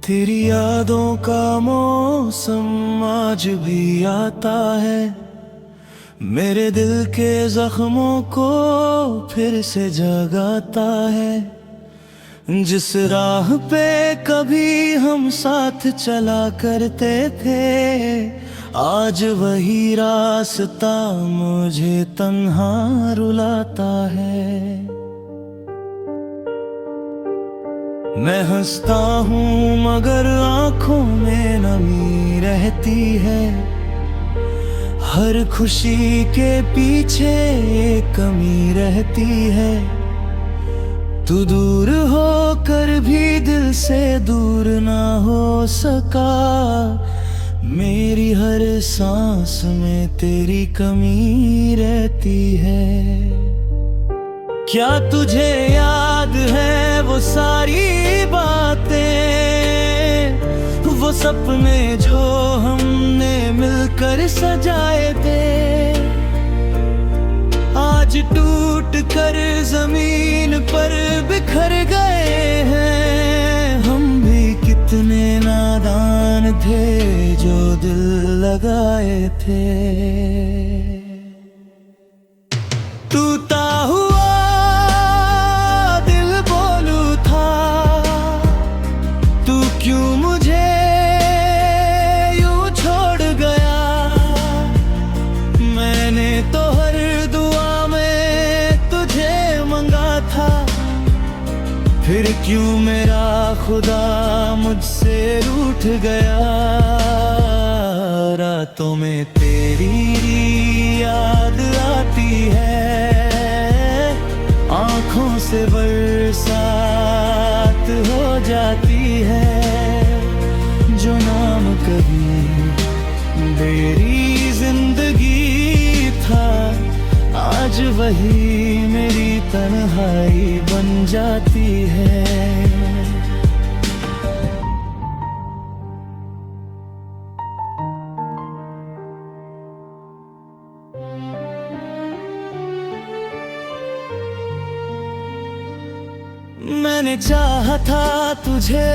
तेरी यादों का मौसम आज भी आता है, मेरे दिल के जख्मों को फिर से जगाता है। जिस राह पे कभी हम साथ चला करते थे, आज वही रास्ता मुझे तन्हा रुलाता है। मैं हंसता हूँ मगर आंखों में नमी रहती है, हर खुशी के पीछे एक कमी रहती है। तू दूर होकर भी दिल से दूर ना हो सका, मेरी हर सांस में तेरी कमी रहती है। क्या तुझे याद है वो सारी बातें, वो सपने जो हमने मिलकर सजाए थे, आज टूट कर जमीन पर बिखर गए हैं। हम भी कितने नादान थे जो दिल लगाए थे। टूटा हुआ दिल बोलू था, तू क्यों मुझे यूं छोड़ गया। मैंने तो हर दुआ में तुझे मंगा था, फिर क्यों मेरा खुदा मुझसे रूठ गया। रातों में तेरी याद आती है, आँखों से बरसात हो जाती है। जो नाम कभी मेरी जिंदगी था, आज वही मेरी तन्हाई बन जाती है। मैंने चाहा था तुझे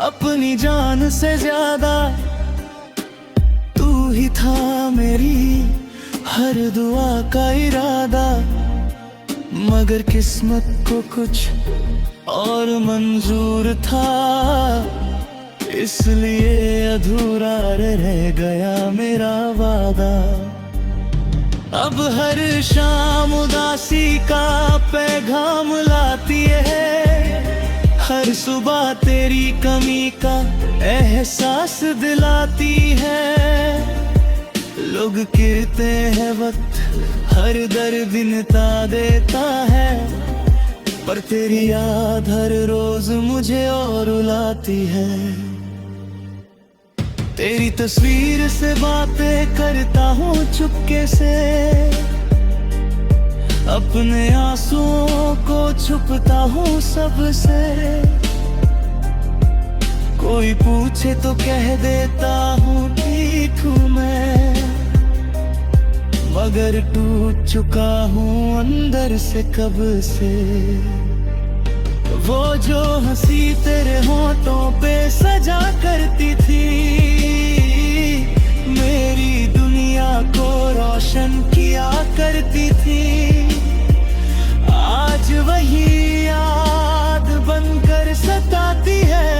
अपनी जान से ज्यादा, तू ही था मेरी हर दुआ का इरादा। मगर किस्मत को कुछ और मंजूर था, इसलिए अधूरा रह गया मेरा वादा। अब हर शाम उदासी का पैगाम लाती है, हर सुबह तेरी कमी का एहसास दिलाती है। लोग कहते हैं वक्त हर दर्द मिटा देता है, पर तेरी याद हर रोज मुझे और रुलाती है। तेरी तस्वीर से बातें करता हूँ चुपके से, अपने आंसुओं को छुपता हूँ सबसे। कोई पूछे तो कह देता हूँ ठीक हूँ मैं, मगर टूट चुका हूँ अंदर से कब से। वो जो हंसी तेरे होठों पे सजा करती थी, मेरी दुनिया को रोशन किया करती थी, आज वही याद बनकर सताती है।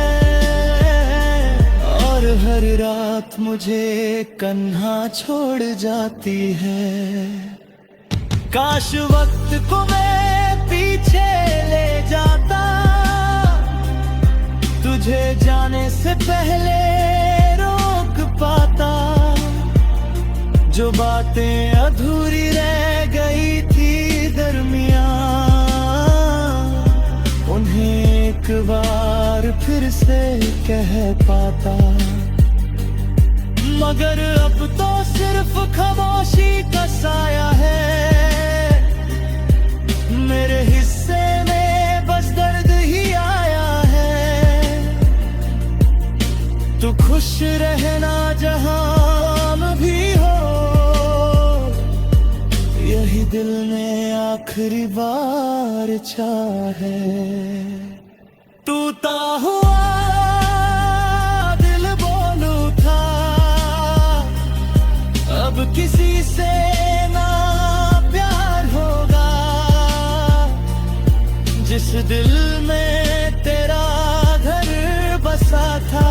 और हर रात मुझे कन्हा छोड़ जाती है। काश वक्त को मैं पीछे ले जाता, तुझे जाने से पहले रोक पाता। जो बातें अधूरी रह गई थी दरमियां, उन्हें एक बार फिर से कह पाता। मगर अब तो सिर्फ खामोशी का साया है, मेरे हिस्से में बस दर्द ही आया है। तू खुश रहना जहां भी हो, यही दिल में आखिरी बार चाहे। टूटा हुआ किसी से ना प्यार होगा, जिस दिल में तेरा घर बसा था,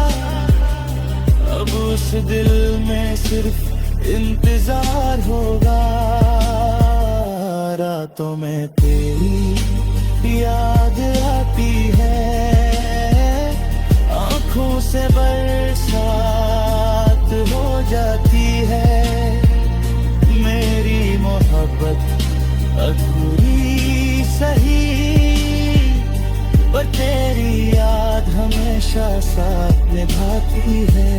अब उस दिल में सिर्फ इंतजार होगा। रातों में तेरी याद आती है, आंखों से बरसात हो जाती है। मेरी मोहब्बत अधूरी सही, पर तेरी याद हमेशा साथ निभाती है।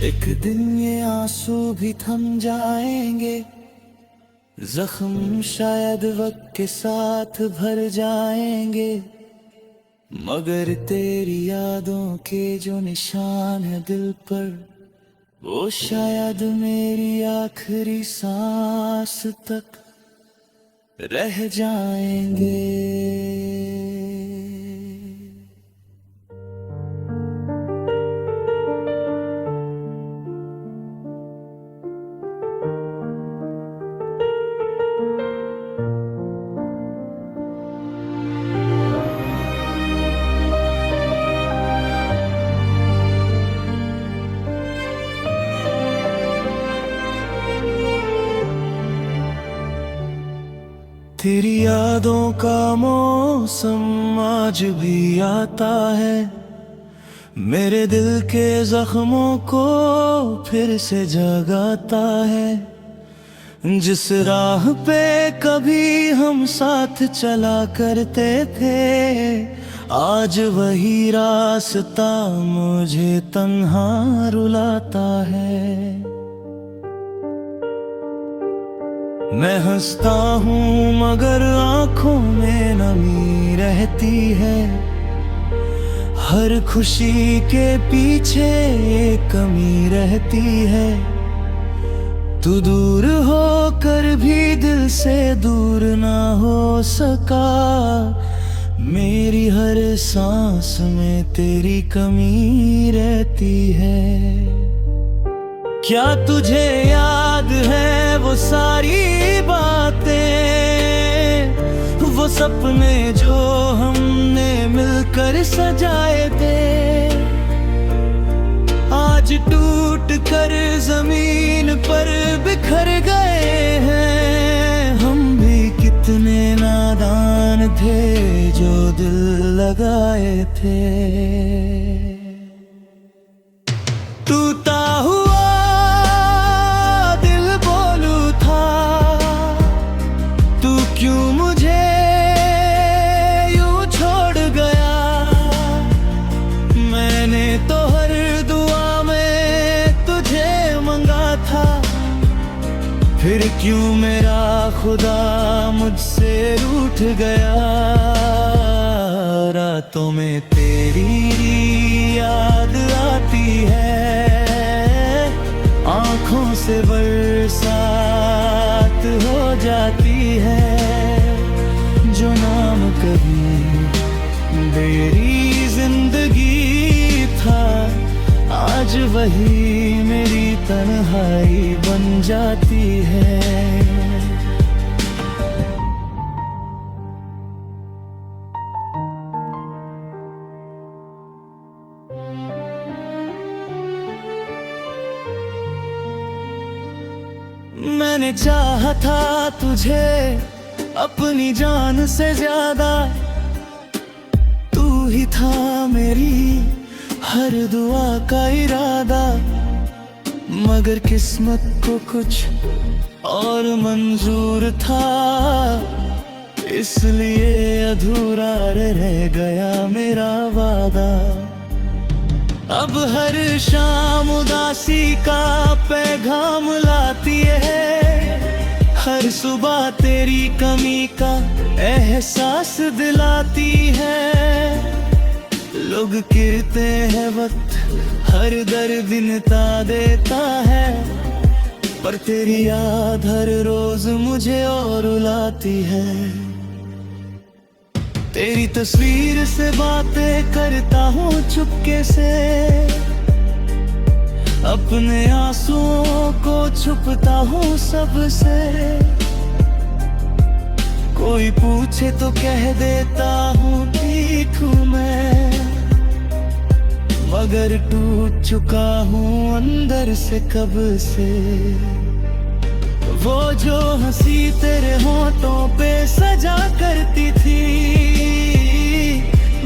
एक दिन ये आंसू भी थम जाएंगे, जख्म शायद वक्त के साथ भर जाएंगे, मगर तेरी यादों के जो निशान है दिल पर, वो शायद मेरी आखिरी सांस तक रह जाएंगे। तेरी यादों का मौसम आज भी आता है, मेरे दिल के जख्मों को फिर से जगाता है। जिस राह पे कभी हम साथ चला करते थे, आज वही रास्ता मुझे तन्हा रुलाता है। मैं हंसता हूँ मगर आंखों में नमी रहती है, हर खुशी के पीछे एक कमी रहती है। तू दूर होकर भी दिल से दूर ना हो सका, मेरी हर सांस में तेरी कमी रहती है। क्या तुझे याद है वो सारी बातें, वो सपने जो हमने मिलकर सजाए थे, आज टूट कर जमीन पर बिखर गए हैं। हम भी कितने नादान थे जो दिल लगाए थे। टूटा हुआ दिल बोलू था, तू क्यों मुझे यूं छोड़ गया। मैंने तो हर दुआ में तुझे मंगा था, फिर क्यों मेरा खुदा मुझसे रूठ गया। रातों में तेरी याद आती है, आंखों से बरसात हो जाती है। जो नाम कभी मेरी जिंदगी था, आज वही मेरी तन्हाई बन जाती है। मैंने चाहा था तुझे अपनी जान से ज्यादा, तू ही था मेरी हर दुआ का इरादा। मगर किस्मत को कुछ और मंजूर था, इसलिए अधूरा रह गया मेरा वादा। अब हर शाम उदासी का पैगाम लाती है, हर सुबह तेरी कमी का एहसास दिलाती है। लोग कहते हैं वक्त हर दर्द मिटा देता है, पर तेरी याद हर रोज मुझे और रुलाती है। तेरी तस्वीर से बातें करता हूँ चुपके से, अपने आंसुओं को छुपता हूँ सबसे, कोई पूछे तो कह देता हूँ ठीक हूँ मैं, मगर टूट चुका हूँ अंदर से कब से। वो जो हंसी तेरे होठों पे सजा करती थी,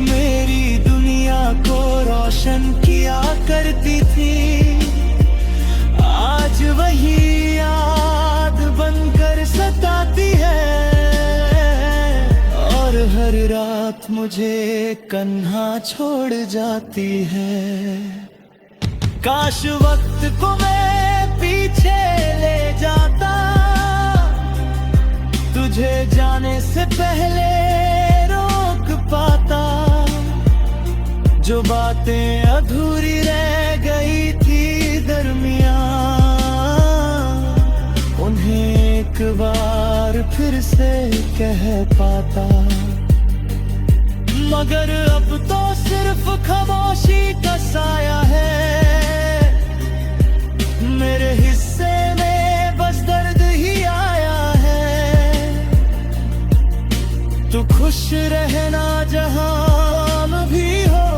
मेरी दुनिया को रोशन किया करती थी, आज वही याद बनकर सताती है, और हर रात मुझे कन्हा छोड़ जाती है। काश वक्त को मैं पीछे ले जाता, तुझे जाने से पहले रोक पाता, जो बातें अधूरी रह गई थी दरमियां, उन्हें एक बार फिर से कह पाता। मगर अब तो सिर्फ खामोशी का साया है, मेरे हिस्से में बस दर्द ही आया है। तू खुश रहना जहां भी हो,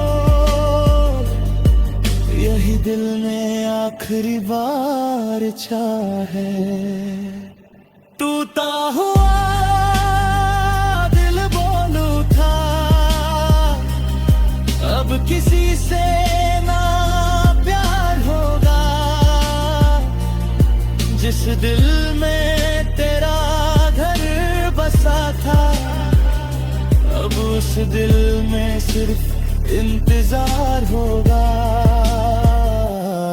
यही दिल में आखिरी बार चाहे। टूटा हुआ दिल बोल उठा, अब किसी से ना प्यार होगा, जिस दिल में तेरा घर बसा था, अब उस दिल में सिर्फ इंतजार होगा।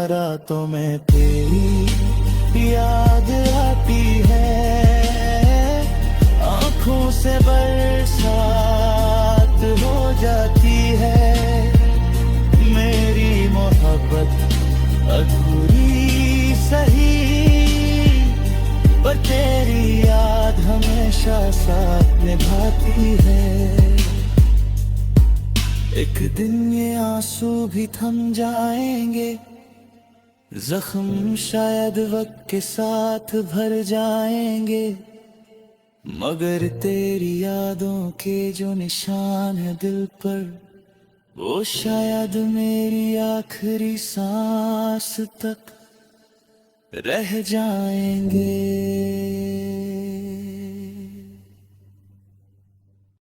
रातों में तेरी याद आती है, आंखों से बरसात हो जाती है, मेरी मोहब्बत अधूरी सही, पर तेरी याद हमेशा साथ निभाती है। एक दिन ये आंसू भी थम जाएंगे, जख्म शायद वक्त के साथ भर जाएंगे, मगर तेरी यादों के जो निशान है दिल पर, वो शायद मेरी आखिरी सांस तक रह जाएंगे।